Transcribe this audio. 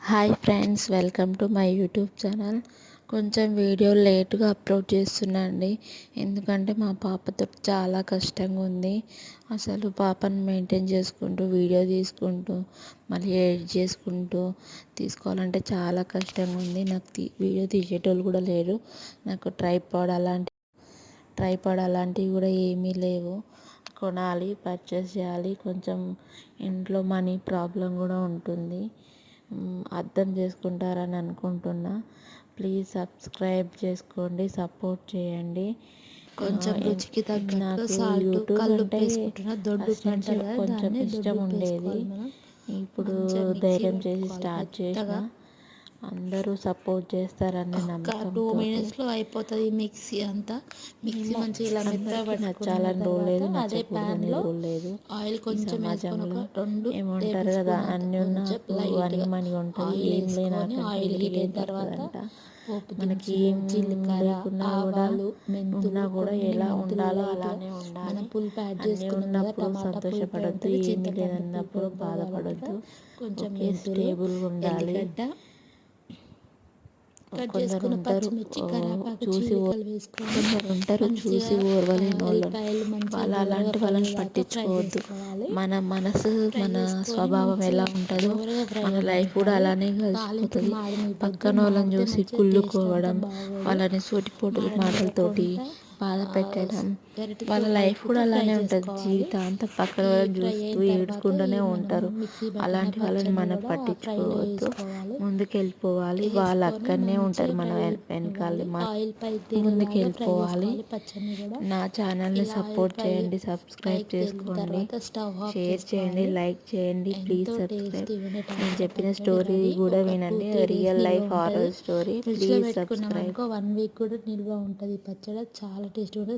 Hi friends, welcome to my YouTube channel. కొంచెం video లేట్గా upload చేస్తున్నా అండి. ఎందుకంటే మా పాపతో చాలా కష్టంగా ఉంది. అసలు పాపను మెయింటైన్ చేసుకుంటూ వీడియో తీసుకుంటూ మళ్ళీ ఎడిట్ చేసుకుంటూ తీసుకోవాలంటే చాలా కష్టంగా ఉంది. నాకు వీడియో తీసేటోళ్ళు కూడా లేరు. నాకు ట్రైపాడ్ అలాంటివి కూడా ఏమీ లేవు. కొనాలి, పర్చేస్ చేయాలి. కొంచెం ఇంట్లో మనీ ప్రాబ్లం కూడా ఉంటుంది. అర్థం చేసుకుంటారని అనుకుంటున్నా. ప్లీజ్ సబ్స్క్రైబ్ చేసుకోండి, సపోర్ట్ చేయండి. కొంచెం రుచికి తగ్గట్టు నాకు సాల్ట్, యూట్యూబ్ కల్లుప్పు అంటే వేసుకుంటున్నా. దొడ్డు ఫస్ట్ నుంచి కొంచెం ఇష్టం ఉండేది. ఇప్పుడు ధైర్యం చేసి స్టార్ట్ చేసిన. అందరూ సపోర్ట్ చేస్తారనే నమ్మకంతో 2 మినిట్స్లో అయిపోతుంది మిక్సీ అంతా. మిక్సీ మంచిగా ఇలా మెత్తగా నచ్చాలని రూల్ లేదు, అదే నచ్చకూడదని ప్యాన్లో రూల్ లేదు. ఆయిల్ కొంచెం వేసుకొని ఒక 2 ఏమంటారు కదా, అన్ని ఉన్నప్పుడు అన్ని మనకి ఉంటుంది, ఏం లేని ఆయిల్ హీట్ అయిన తర్వాత మనకి ఏం లేకున్నా కూడా ఉన్నా కూడా ఎలా ఉండాలో అలానే ఉండాలి. పులుపు యాడ్ అన్నీ చేసుకున్నాం కదా, ఉన్నప్పుడు టమాటా సంతోషపడద్దు, ఏమీ లేదన్నప్పుడు బాధపడద్దు. ఒకే స్టేబుల్గా ఉండాలి. కొందరు ఉంటారు చూసి ఓర్వలేని వాళ్ళు. అలాంటి వాళ్ళని పట్టించుకోవద్దు. మన మనసు, మన స్వభావం ఎలా ఉంటుందో మన లైఫ్ కూడా అలానే కలిసిపోతుంది. పక్కన వాళ్ళని చూసి కుళ్ళుకోవడం, వాళ్ళని సూటిపోటు మాటలతోటి బాధ పెట్టడం, వాళ్ళ లైఫ్ కూడా అలానే ఉంటుంది. జీవితాంతం పక్కన వాళ్ళని చూస్తూ ఏడ్చుకుంటూనే ఉంటారు. అలాంటి వాళ్ళని మనం పట్టించుకోవద్దు, ముందుకెళ్ళిపోవాలి. వాళ్ళు అక్కడనే ఉంటారు, మన వెనకాల ముందుకు వెళ్ళిపోవాలి. నా ఛానల్ని సపోర్ట్ చేయండి, సబ్స్క్రైబ్ చేసుకోండి, షేర్ చేయండి, లైక్ చేయండి. Please subscribe. నేను చెప్పిన స్టోరీ కూడా వినండి, real life horror story. Please subscribe. 1 week కూడా నిల్వ ఉంటుంది. పచ్చడి చాలా టేస్ట్ ఉంటుంది.